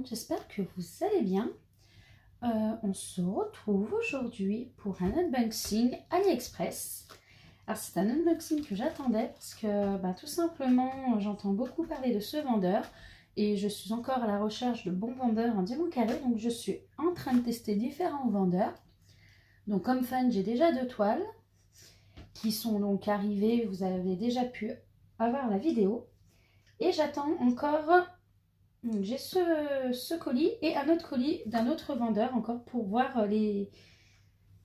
monde, j'espère que vous allez bien. On se retrouve aujourd'hui pour un unboxing AliExpress. Alors c'est un unboxing que j'attendais parce que tout simplement j'entends beaucoup parler de ce vendeur et je suis encore à la recherche de bons vendeurs en diamant carré, donc je suis en train de tester différents vendeurs. Donc comme fan, j'ai déjà 2 toiles qui sont donc arrivées, vous avez déjà pu avoir la vidéo, et j'attends encore. J'ai ce colis et un autre colis d'un autre vendeur encore pour voir les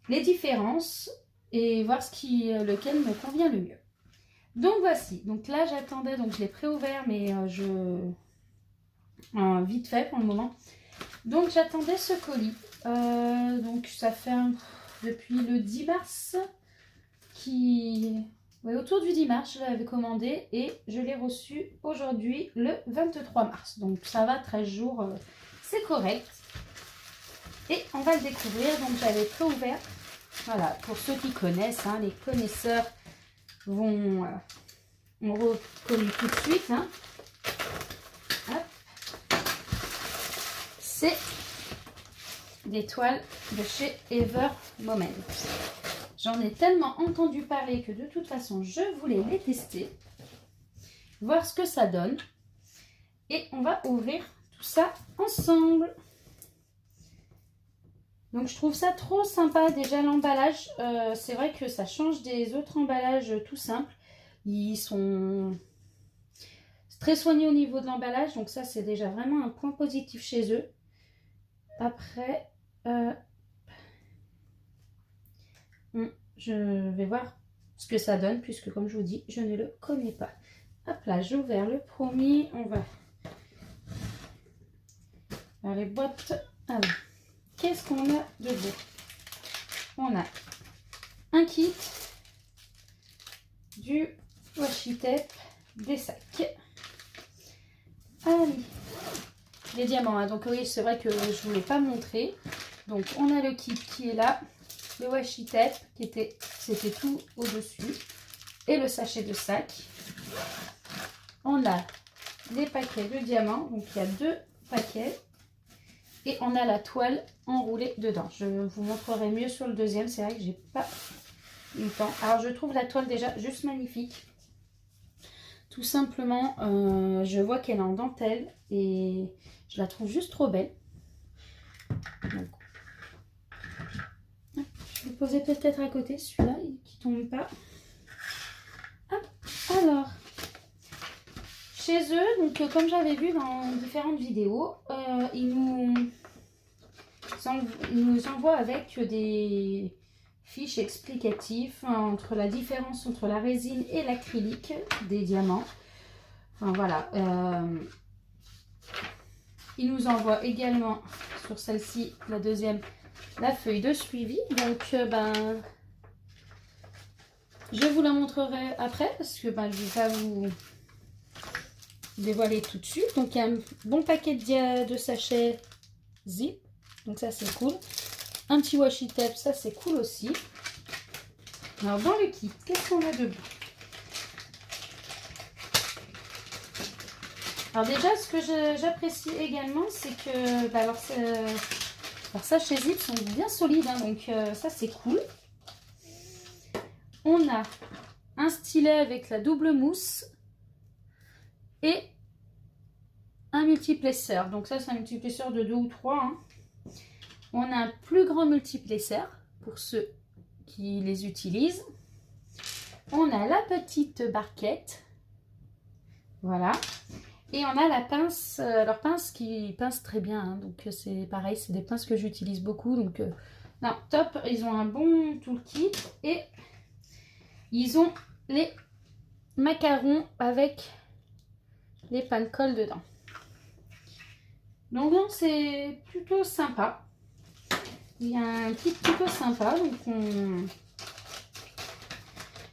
différences et voir lequel me convient le mieux. Donc voici, donc là j'attendais, donc je l'ai préouvert mais vite fait pour le moment. Donc j'attendais ce colis, donc ça fait depuis le 10 mars autour du 10 mars, je l'avais commandé et je l'ai reçu aujourd'hui le 23 mars. Donc ça va, 13 jours, c'est correct. Et on va le découvrir. Donc j'avais préouvert. Voilà, pour ceux qui connaissent, hein, les connaisseurs ont reconnu tout de suite. Hein. C'est des toiles de chez Ever Moment. J'en ai tellement entendu parler que de toute façon, je voulais les tester, voir ce que ça donne. Et on va ouvrir tout ça ensemble. Donc, je trouve ça trop sympa. Déjà, l'emballage, c'est vrai que ça change des autres emballages tout simples. Ils sont très soignés au niveau de l'emballage. Donc, ça, c'est déjà vraiment un point positif chez eux. Après... je vais voir ce que ça donne, puisque comme je vous dis, je ne le connais pas. Hop là, j'ai ouvert le premier. On va vers les boîtes. Alors, qu'est-ce qu'on a dedans? On a un kit, du washi tape, des sacs. Allez, les diamants. Hein. Donc oui, c'est vrai que je ne vous l'ai pas montré. Donc on a le kit qui est là. Le washi tape c'était tout au-dessus et le sachet de sac. On a les paquets de diamants, donc il y a 2 paquets et on a la toile enroulée dedans. Je vous montrerai mieux sur le deuxième, c'est vrai que j'ai pas eu le temps. Alors je trouve la toile déjà juste magnifique. Tout simplement, je vois qu'elle est en dentelle et je la trouve juste trop belle. Donc, je vais le poser peut-être à côté, celui-là, qui tombe pas. Hop, alors, chez eux, donc comme j'avais vu dans différentes vidéos, ils nous envoient avec des fiches explicatives entre la différence entre la résine et l'acrylique des diamants. Enfin voilà. Ils nous envoient également sur celle-ci, la deuxième, la feuille de suivi. Donc je vous la montrerai après parce que je ne vais pas vous dévoiler tout de suite. Donc il y a un bon paquet de sachets zip, donc ça c'est cool. Un petit washi tape, ça c'est cool aussi. Alors dans le kit, qu'est-ce qu'on a dedans? Alors déjà, ce que j'apprécie également, c'est que alors sachets zip sont bien solides, hein, donc ça c'est cool. On a un stylet avec la double mousse et un multiplesseur. Donc ça c'est un multiplesseur de 2 ou 3. Hein. On a un plus grand multiplesseur pour ceux qui les utilisent. On a la petite barquette. Voilà. Et on a la pince, leur pince qui pince très bien. Hein. Donc c'est pareil, c'est des pinces que j'utilise beaucoup. Donc non, top. Ils ont un bon toolkit et ils ont les macarons avec les panes-colle dedans. Donc c'est plutôt sympa. Il y a un kit plutôt sympa. Donc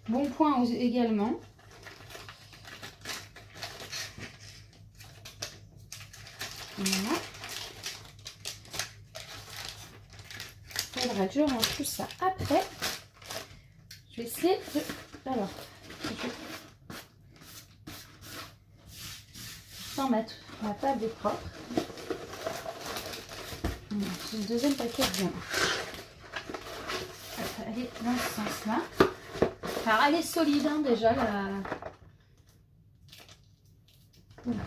bon point également. Voilà. Il faudra que je range tout ça après. Je vais essayer de... Alors, ma table est propre. J'ai le deuxième paquet de diamants. Elle est dans ce sens-là. Alors, elle est solide, hein, déjà. Oula.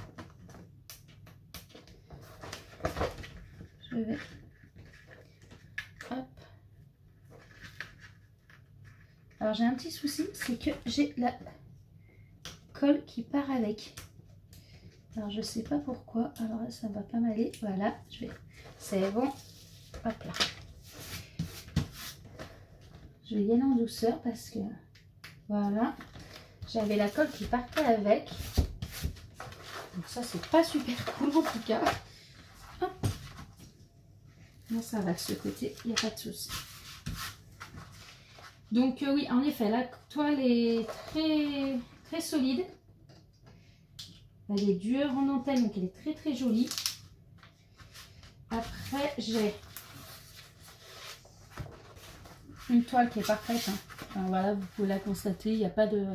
Je vais... Hop. Alors, j'ai un petit souci, c'est que j'ai la colle qui part avec. Alors, je sais pas pourquoi. Alors là, ça va pas m'aller. Voilà, je vais... C'est bon. Hop là. Je vais y aller en douceur parce que... Voilà. J'avais la colle qui partait avec. Donc ça, c'est pas super cool en tout cas. Hop. Non, ça va de ce côté, il n'y a pas de souci. Donc oui, en effet, la toile est très, très solide. Elle est dure en dentelle, donc elle est très très jolie. Après, j'ai une toile qui est parfaite. Hein. Enfin, voilà, vous pouvez la constater, il n'y a pas de...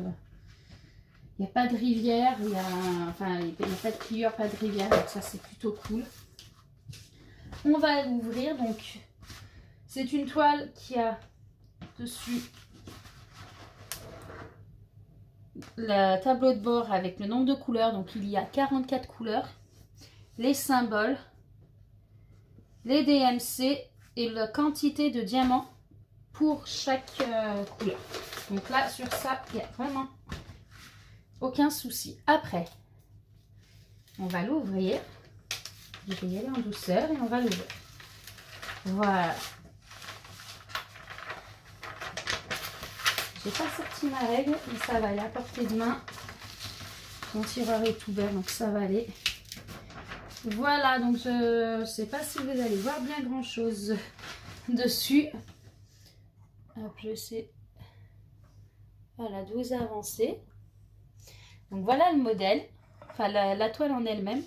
Il n'y a pas de rivière, il n'y a pas de pliure, pas de rivière, donc ça c'est plutôt cool. On va l'ouvrir, donc c'est une toile qui a dessus le tableau de bord avec le nombre de couleurs, donc il y a 44 couleurs, les symboles, les DMC et la quantité de diamants pour chaque couleur. Donc là sur ça, il n'y a vraiment aucun souci. Après, on va l'ouvrir. Je vais y aller en douceur et on va l'ouvrir. Voilà. J'ai pas sorti ma règle, mais ça va aller à portée de main. Mon tireur est tout belle, donc ça va aller. Voilà, donc je sais pas si vous allez voir bien grand chose dessus. Hop, je sais. Voilà, 12 avancées. Donc voilà le modèle, enfin la toile en elle-même.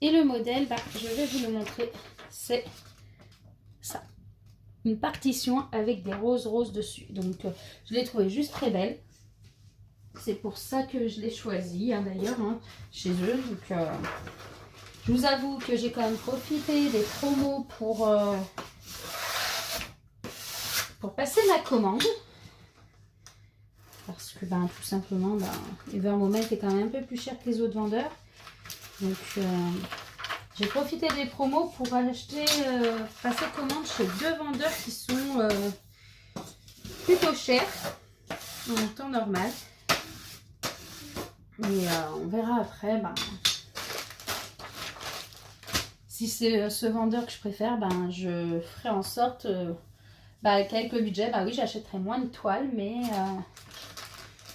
Et le modèle, bah, je vais vous le montrer, c'est ça. Une partition avec des roses dessus. Donc je l'ai trouvé juste très belle. C'est pour ça que je l'ai choisi, hein, d'ailleurs, hein, chez eux. Donc je vous avoue que j'ai quand même profité des promos pour passer ma commande. Parce que ben, tout simplement, ben, Evermoment est quand même un peu plus cher que les autres vendeurs. Donc j'ai profité des promos pour acheter, passer commande chez deux vendeurs qui sont plutôt chers en temps normal. Et on verra après, ben, si c'est ce vendeur que je préfère, ben, je ferai en sorte, ben, qu'avec le budget, ben oui, j'achèterai moins de toiles, mais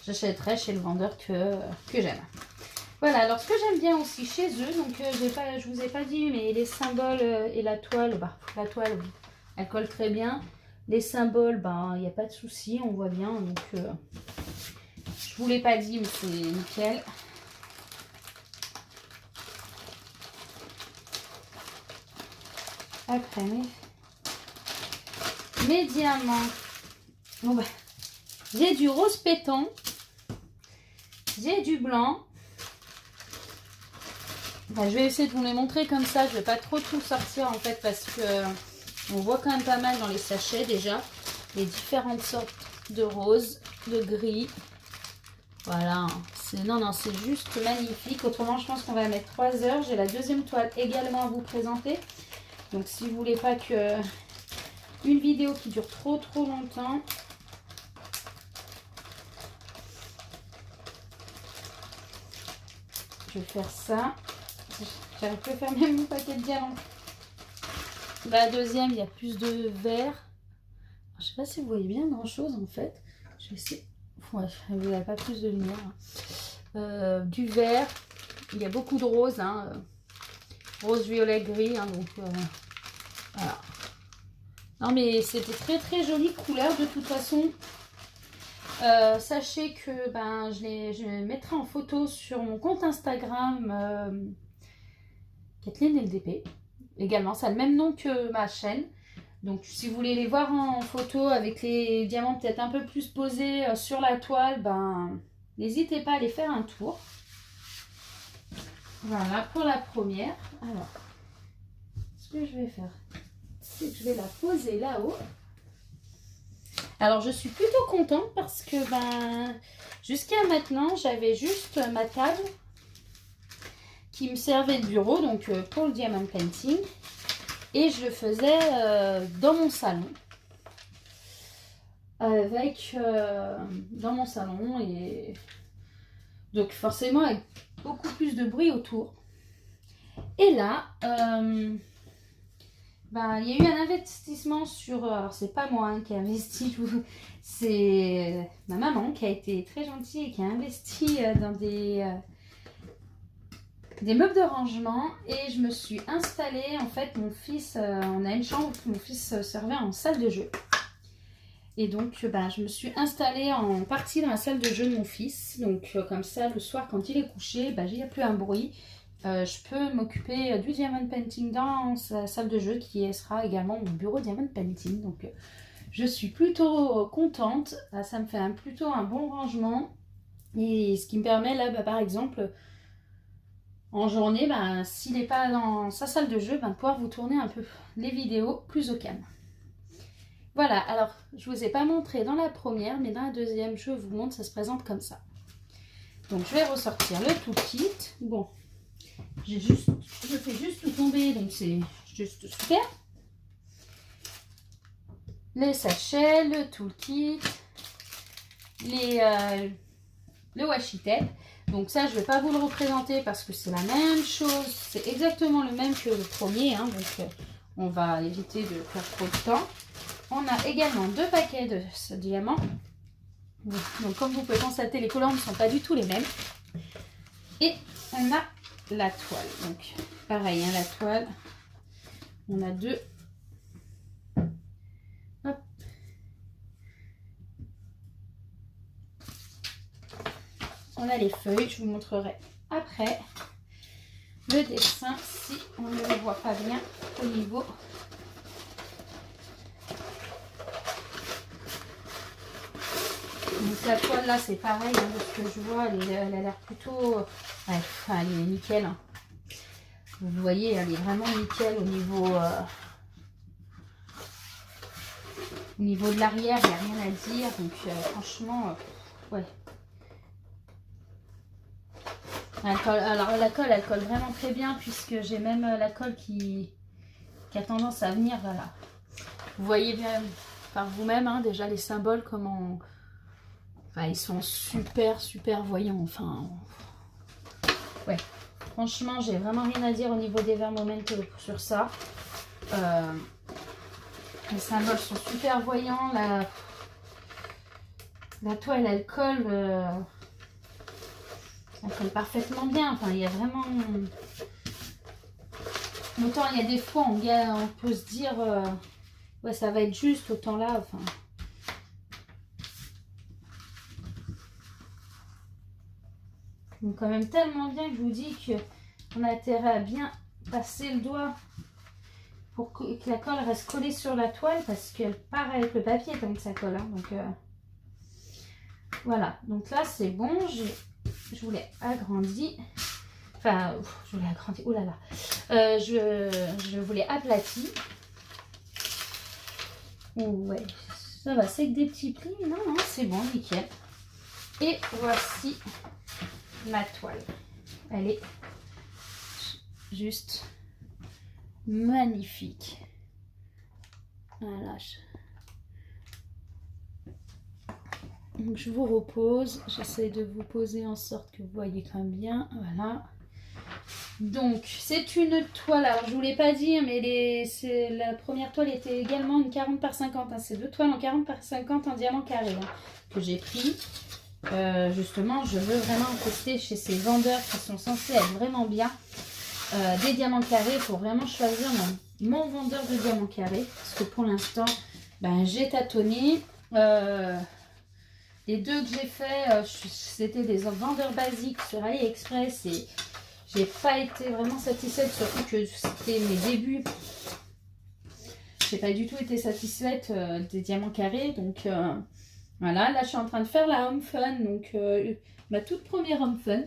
j'achèterai chez le vendeur que j'aime. Voilà, alors ce que j'aime bien aussi chez eux, donc je vous ai pas dit, mais les symboles et la toile, bah, la toile, elle colle très bien. Les symboles, il n'y a pas de souci, on voit bien. Donc, je vous l'ai pas dit, mais c'est nickel. Après, mes diamants. Bon, bah, j'ai du rose pétant. J'ai du blanc. Enfin, je vais essayer de vous les montrer comme ça. Je vais pas trop tout sortir en fait parce que on voit quand même pas mal dans les sachets déjà les différentes sortes de roses, de gris. Voilà. Non, c'est juste magnifique. Autrement, je pense qu'on va mettre 3 heures. J'ai la deuxième toile également à vous présenter. Donc, si vous voulez pas que une vidéo qui dure trop longtemps. Je vais faire ça. J'arrive plus à faire même mon paquet de diamants. La deuxième, il y a plus de vert. Je sais pas si vous voyez bien grand chose en fait. Je vais essayer. Ouais, vous n'avez pas plus de lumière. Du vert. Il y a beaucoup de rose. Hein. Rose, violet, gris. Hein, donc voilà. Non mais c'était très jolie couleur de toute façon. Sachez que ben, je mettrai en photo sur mon compte Instagram Kathleen LDP. Également, ça a le même nom que ma chaîne. Donc si vous voulez les voir en photo avec les diamants peut-être un peu plus posés sur la toile, ben n'hésitez pas à aller faire un tour. Voilà pour la première. Alors, ce que je vais faire, c'est que je vais la poser là-haut. Alors je suis plutôt contente parce que jusqu'à maintenant j'avais juste ma table qui me servait de bureau, donc pour le diamond painting, et je le faisais dans mon salon, dans mon salon, et donc forcément avec beaucoup plus de bruit autour. Et là, il y a eu un investissement sur... Alors, c'est pas moi qui ai investi, c'est ma maman qui a été très gentille et qui a investi dans des meubles de rangement. Et je me suis installée, en fait, mon fils... on a une chambre que mon fils servait en salle de jeu. Et donc, je me suis installée en partie dans la salle de jeu de mon fils. Donc, comme ça, le soir, quand il est couché, il n'y a plus un bruit. Je peux m'occuper du diamond painting dans sa salle de jeu qui sera également mon bureau diamond painting. Donc, je suis plutôt contente. Ça me fait plutôt un bon rangement. Et ce qui me permet là, par exemple, en journée, s'il n'est pas dans sa salle de jeu, de pouvoir vous tourner un peu les vidéos plus au calme. Voilà, alors je ne vous ai pas montré dans la première, mais dans la deuxième, je vous montre, ça se présente comme ça. Donc je vais ressortir le toolkit. Bon, je fais juste tout tomber, donc c'est juste super. Les sachets, le toolkit, le washi tape. Donc ça, je ne vais pas vous le représenter parce que c'est la même chose. C'est exactement le même que le premier, hein, donc on va éviter de perdre trop de temps. On a également 2 paquets de ce diamant. Donc comme vous pouvez constater, les couleurs ne sont pas du tout les mêmes. Et on a la toile. Donc pareil, hein, la toile. On a 2. Hop. On a les feuilles, je vous montrerai après le dessin si on ne le voit pas bien au niveau. Donc la toile là c'est pareil, hein, de ce que je vois, elle a l'air plutôt... Ouais, elle est nickel. Hein. Vous voyez, elle est vraiment nickel au niveau de l'arrière, il n'y a rien à dire. Donc franchement, ouais. Alors la colle, elle colle vraiment très bien puisque j'ai même la colle qui a tendance à venir, voilà. Vous voyez bien par vous-même, hein, déjà les symboles, comment... Enfin, ils sont super voyants, enfin... Ouais, franchement, j'ai vraiment rien à dire au niveau des Vermoment sur ça. Les symboles sont super voyants, la toile, elle colle parfaitement bien, enfin, il y a vraiment... Autant il y a des fois, on peut se dire, ouais, ça va être juste, autant là, enfin... Donc quand même tellement bien que je vous dis qu'on a intérêt à bien passer le doigt pour que la colle reste collée sur la toile parce qu'elle part avec le papier comme ça colle. Hein. Donc voilà, donc là c'est bon, je voulais agrandi. Enfin, je voulais agrandi, oh là là. Je voulais aplati. Oh ouais, ça va, c'est que des petits plis. Non, non, c'est bon, nickel. Et voici ma toile. Elle est juste magnifique. Voilà. Donc je vous repose. J'essaie de vous poser en sorte que vous voyez quand même bien. Voilà. Donc c'est une toile. Alors je vous l'ai pas dit, mais la première toile était également une 40 par 50. Hein. C'est 2 toiles en 40 par 50 en diamant carré hein, que j'ai pris. Justement, je veux vraiment tester chez ces vendeurs qui sont censés être vraiment bien. Des diamants carrés, il faut vraiment choisir mon vendeur de diamants carrés. Parce que pour l'instant, j'ai tâtonné. Les 2 que j'ai fait, c'était des vendeurs basiques sur AliExpress. Et j'ai pas été vraiment satisfaite, surtout que c'était mes débuts. J'ai pas du tout été satisfaite des diamants carrés. Donc... Voilà, là je suis en train de faire la Home Fun, donc ma toute première Home Fun.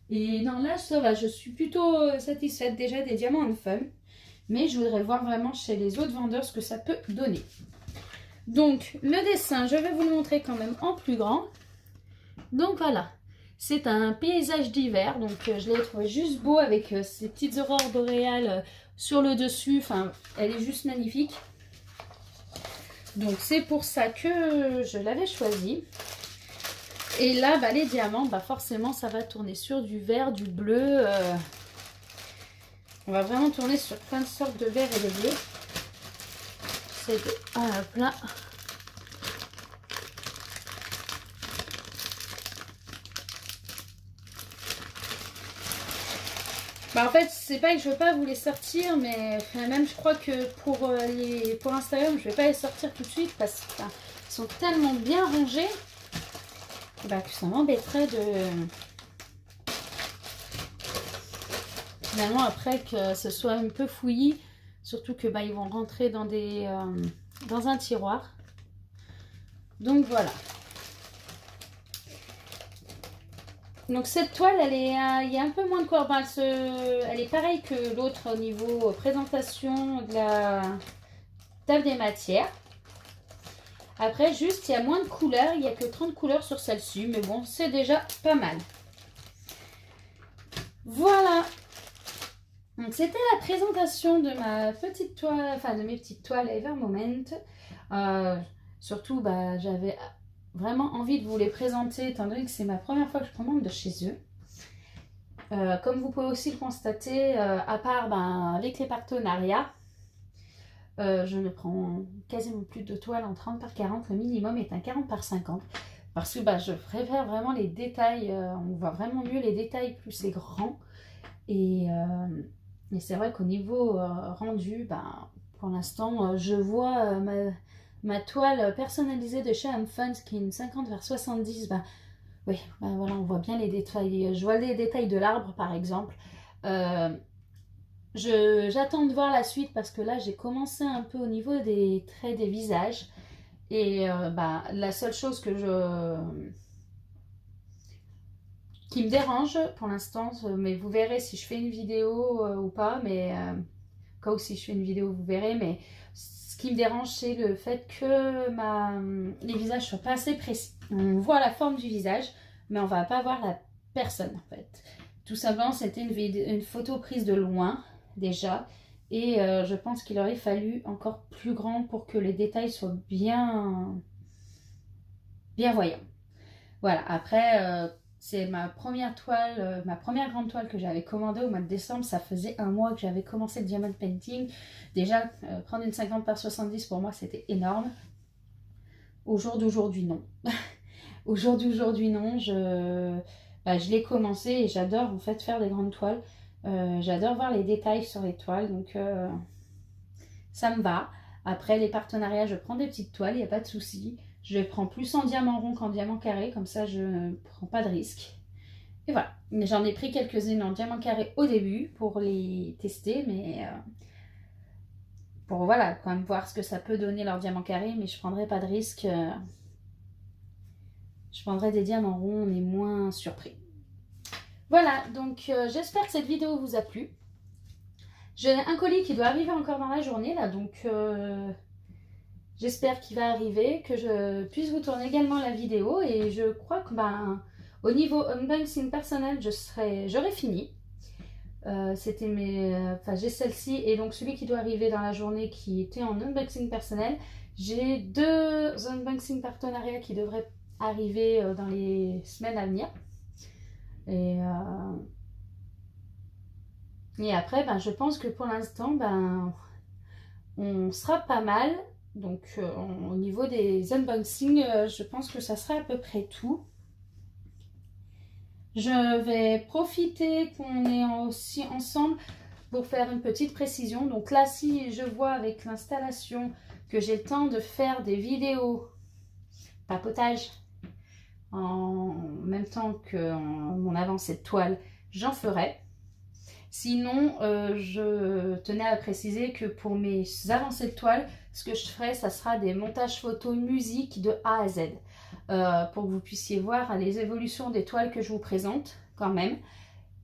Et non, là ça va, je suis plutôt satisfaite déjà des diamants Home Fun. Mais je voudrais voir vraiment chez les autres vendeurs ce que ça peut donner. Donc, le dessin, je vais vous le montrer quand même en plus grand. Donc voilà, c'est un paysage d'hiver. Donc, je l'ai trouvé juste beau avec ces petites aurores boréales sur le dessus. Enfin, elle est juste magnifique. Donc, c'est pour ça que je l'avais choisi. Et là, bah, les diamants, bah, forcément, ça va tourner sur du vert, du bleu. On va vraiment tourner sur plein de sortes de vert et de bleu. C'est à plat. Bah en fait, c'est pas que je veux pas vous les sortir, mais même je crois que pour Instagram, je vais pas les sortir tout de suite parce qu'ils sont tellement bien rangés bah, que ça m'embêterait de... Finalement, après que ce soit un peu fouillis, surtout que bah, ils vont rentrer dans dans un tiroir. Donc voilà. Donc cette toile, il y a un peu moins de couleurs. Elle est pareille que l'autre au niveau présentation de la table des matières. Après, juste, il y a moins de couleurs. Il n'y a que 30 couleurs sur celle-ci. Mais bon, c'est déjà pas mal. Voilà. Donc c'était la présentation de ma petite toile, enfin de mes petites toiles Evermoment. Surtout, bah, j'avais vraiment envie de vous les présenter étant donné que c'est ma première fois que je commande de chez eux. Comme vous pouvez aussi le constater, à part ben, avec les partenariats, je ne prends quasiment plus de toiles en 30 par 40. Le minimum est un 40 par 50. Parce que bah, je préfère vraiment les détails. On voit vraiment mieux les détails plus c'est grand. Et c'est vrai qu'au niveau rendu, bah, pour l'instant, je vois ma toile personnalisée de chez Amfun qui est une 50 vers 70. Bah, oui, bah, voilà, on voit bien les détails. Je vois les détails de l'arbre, par exemple. J'attends de voir la suite parce que là, j'ai commencé un peu au niveau des traits des visages. Et bah, la seule chose qui me dérange pour l'instant, mais vous verrez si je fais une vidéo ou pas, mais cas où si je fais une vidéo vous verrez, mais ce qui me dérange c'est le fait que les visages soient pas assez précis. On voit la forme du visage, mais on va pas voir la personne en fait. Tout simplement c'était une photo prise de loin déjà, et je pense qu'il aurait fallu encore plus grand pour que les détails soient bien voyants. Voilà, après c'est ma première toile, ma première grande toile que j'avais commandée au mois de décembre. Ça faisait un mois que j'avais commencé le diamond painting. Déjà, prendre une 50 par 70 pour moi, c'était énorme. Au jour d'aujourd'hui, non. Au jour d'aujourd'hui, non. Je l'ai commencé et j'adore en fait faire des grandes toiles. J'adore voir les détails sur les toiles, donc ça me va. Après, les partenariats, je prends des petites toiles, il n'y a pas de souci. Je prends plus en diamant rond qu'en diamant carré, comme ça je ne prends pas de risque. Et voilà, j'en ai pris quelques-unes en diamant carré au début pour les tester, mais pour voilà, quand même voir ce que ça peut donner leur diamant carré, mais je ne prendrai pas de risque. Je prendrai des diamants ronds, on est moins surpris. Voilà, donc j'espère que cette vidéo vous a plu. J'ai un colis qui doit arriver encore dans la journée, là, donc... J'espère qu'il va arriver, que je puisse vous tourner également la vidéo et je crois que ben, au niveau unboxing personnel, j'aurai fini. J'ai celle-ci et donc celui qui doit arriver dans la journée qui était en unboxing personnel. J'ai 2 unboxing partenariats qui devraient arriver dans les semaines à venir. Et après, ben, je pense que pour l'instant, ben, on sera pas mal. Donc au niveau des unboxings, je pense que ça sera à peu près tout. Je vais profiter qu'on est aussi ensemble pour faire une petite précision. Donc là, si je vois avec l'installation que j'ai le temps de faire des vidéos papotage en même temps que mon avancée de toile, j'en ferai. Sinon, je tenais à préciser que pour mes avancées de toile, ce que je ferai, ça sera des montages photos musique de A à Z. Pour que vous puissiez voir les évolutions des toiles que je vous présente quand même.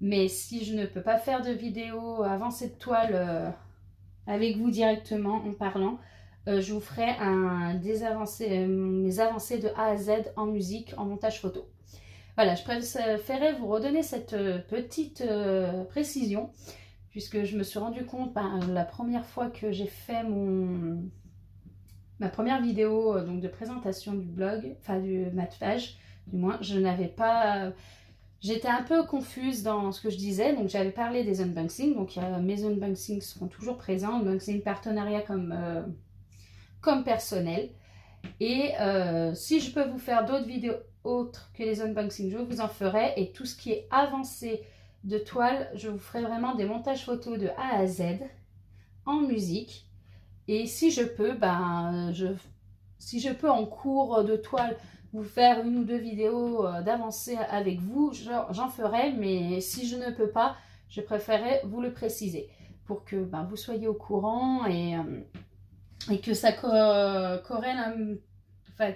Mais si je ne peux pas faire de vidéo avancée de toile avec vous directement en parlant. Je vous ferai mes avancées de A à Z en musique, en montage photo. Voilà, je préférais vous redonner cette petite précision, puisque je me suis rendu compte la première fois que j'ai fait ma première vidéo donc de présentation du blog, enfin de ma page, du moins, je n'avais pas... J'étais un peu confuse dans ce que je disais, donc j'avais parlé des unboxings, donc mes unboxings seront toujours présents, unboxing partenariat comme personnel. Et si je peux vous faire d'autres vidéos autres que les unboxings, je vous en ferai. Et tout ce qui est avancé de toile, je vous ferai vraiment des montages photos de A à Z en musique. Et si je peux, si je peux en cours de toile vous faire une ou deux vidéos d'avancée avec vous, j'en ferai. Mais si je ne peux pas, je préférerais vous le préciser pour que vous soyez au courant et que ça corrèle,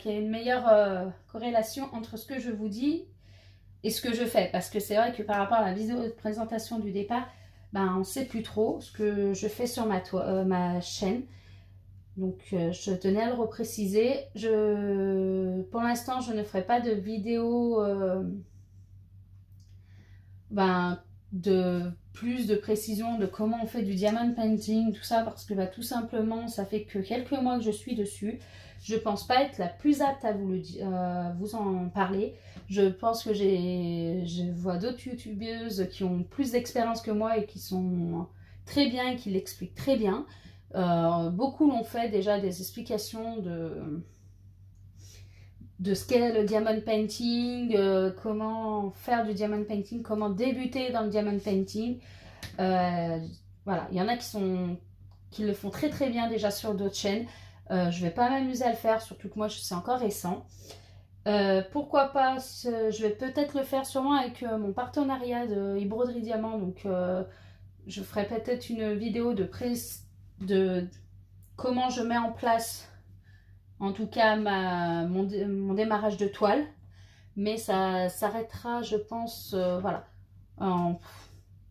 qu'il y ait une meilleure corrélation entre ce que je vous dis et ce que je fais. Parce que c'est vrai que par rapport à la vidéo de présentation du départ, on ne sait plus trop ce que je fais sur ma chaîne. Donc je tenais à le repréciser. Pour l'instant, je ne ferai pas de vidéo de plus de précision de comment on fait du diamond painting, tout ça, parce que tout simplement, ça fait que quelques mois que je suis dessus. Je pense pas être la plus apte à vous en parler. Je pense que je vois d'autres youtubeuses qui ont plus d'expérience que moi et qui sont très bien et qui l'expliquent très bien. Beaucoup l'ont fait déjà des explications de ce qu'est le diamond painting, comment faire du diamond painting, comment débuter dans le diamond painting. Voilà, il y en a qui le font très très bien déjà sur d'autres chaînes. Je vais pas m'amuser à le faire, surtout que moi c'est encore récent. Pourquoi pas, je vais peut-être le faire sûrement avec mon partenariat de e-broderie diamant. Donc je ferai peut-être une vidéo de comment je mets en place en tout cas mon démarrage de toile, mais ça s'arrêtera je pense voilà,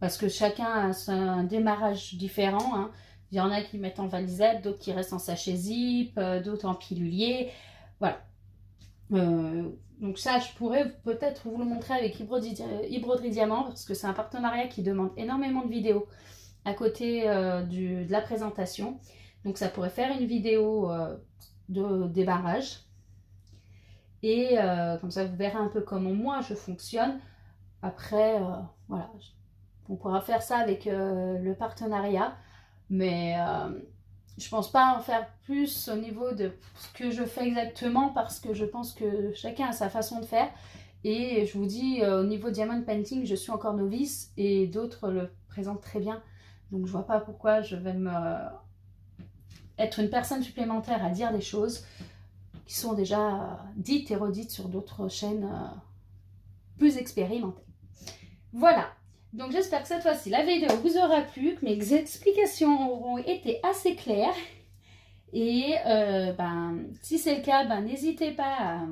parce que chacun a un démarrage différent, hein. Il y en a qui mettent en valisette, d'autres qui restent en sachet zip, d'autres en pilulier, voilà. Donc ça je pourrais peut-être vous le montrer avec e-broderie diamant, parce que c'est un partenariat qui demande énormément de vidéos à côté de la présentation. Donc ça pourrait faire une vidéo de débarrage. Et comme ça, vous verrez un peu comment moi je fonctionne. Après, voilà, on pourra faire ça avec le partenariat. Mais je pense pas en faire plus au niveau de ce que je fais exactement, parce que je pense que chacun a sa façon de faire. Et je vous dis, au niveau diamond painting, je suis encore novice et d'autres le présentent très bien. Donc je vois pas pourquoi je vais être une personne supplémentaire à dire des choses qui sont déjà dites et redites sur d'autres chaînes plus expérimentées. Voilà, donc j'espère que cette fois-ci la vidéo vous aura plu, que mes explications auront été assez claires. Et si c'est le cas, n'hésitez pas à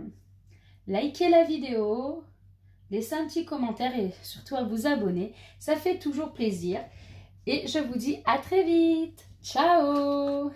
liker la vidéo, laisser un petit commentaire et surtout à vous abonner. Ça fait toujours plaisir. Et je vous dis à très vite. Ciao!